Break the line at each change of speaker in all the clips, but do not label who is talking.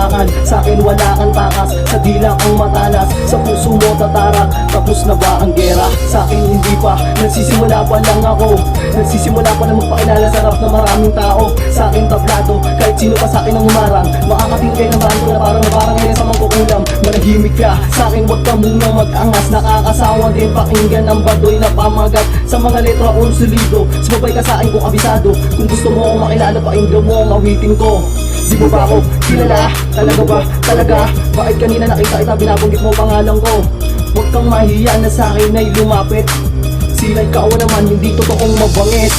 apakan. Sa akin wala kang takas, sa dila kang matalas, sa puso mo tatarak. Tapos na ba ang gera? Sa akin hindi pa, nagsisimula pa lang ako. Nagsisimula pa lang magpakilala sa rap na maraming tao. Sa akin tablado, kahit sino pa sa akin ang umarang. Makakatingkay ng bando na parang ngayon sa mangkukulam. Manahimik ka, sa akin wag ka munang mag-angas. Nakakasawa din pakinggan ang badoy na pamagat. Sa mga letra unsulido, sumabay ka sa akin kung abisado. Kung gusto mo akong makilala, pakinggan mo ang awitin ko. Di mo ba ako kilala? Talaga ba? Talaga? Bakit kanina nakita kita, binabanggit mo pangalan ko? Huwag kang mahiya na sa akin ay lumapit. Sila'y kao naman, hindi totoong mabangit.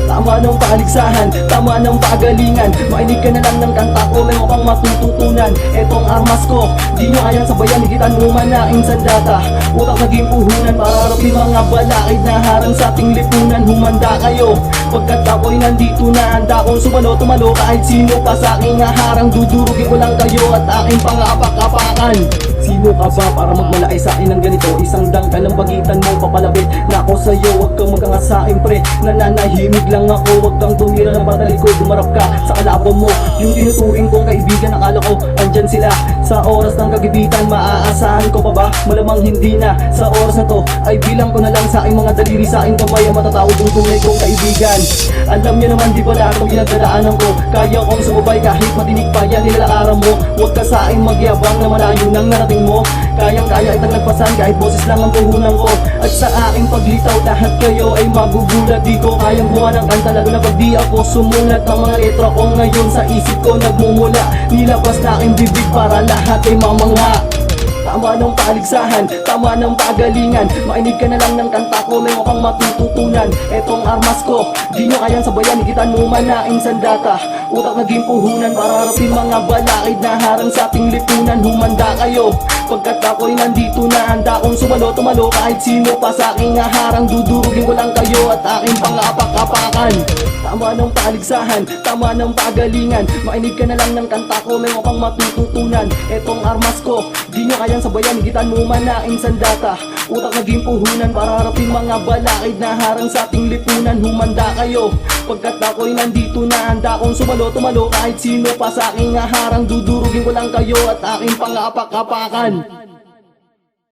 Tama ng paligsahan, tama ng pagalingan. Mainig ka na lang ng kanta ko, may mukhang matututunan. Etong armas ko, di nyo kayang sabayan. Higitan mo manaing sandata, utak naging puhunan. Para harapin mga balakid na harang sa ating lipunan. Humanda kayo, pagkat ako'y nandito na. Handa kong tumalo kahit sino pa sa aking harang. Dudurugin ko lang kayo at aking pangapak-apakan. Sino ka ba para magmalaki sa akin ng ganito? Isang dangkal ng bagitan mo papalapit na ako sa'yo. Huwag kang magkangasain pre, nananahimig lang ako. Huwag kang tumira ng patalikod, dumarap ka sa kalaban mo. Yung tinuturing kong kaibigan, akala ko andyan sila. Sa oras ng kagibitan, maaasahan ko pa ba? Malamang hindi na. Sa oras na to, ay bilang ko na lang sa aking mga daliri. Sa aking kamay ang matatawag yung tunay kong kaibigan. Alam nyo naman di ba lahat ng pinagdadaanan ko? Kaya kong sumubay kahit matinig pa yan nilalakaran mo. Huwag ka sa aking magyabang na malayo nang narating mo. Kayang-kaya itang nagpasan kahit boses lang ang puhunan ko. At sa aking paglitaw lahat kayo ay magugulat. Di ko kayang buwan ng kanta lalo na pag di ako sumulat. Ang mga letra ko ngayon sa isip ko nagmumula. Nilabas na aking bibig para lahat ay mamangha. Tama ng paligsahan, tama ng pagalingan. Mainig ka na lang ng kanta ko, may mukhang matututunan. Etong armas ko, di nyo kayang sabayan. Higitan mo manaing sandata, utak naging puhunan. Para harapin mga balakid na harang sa ating lipunan. Humanda kayo, pagkat ako'y nandito na. Handa kong tumalo kahit sino pa sa aking harang. Dudurugin ko lang kayo at aking pangapak-apakan. Tama ng paligsahan, tama ng pagalingan. Mainig ka na lang ng kanta ko, may mukhang matututunan. Etong armas ko, di nyo kayang sabayan. Higitan mo manaing sandata, utak naging puhunan. Para harapin mga balakid na harang sa ating lipunan. Humanda kayo, pagkat ako'y nandito na. Handa kong tumalo kahit sino pa sa aking harang. Dudurugin ko lang kayo at aking pangapak-apakan.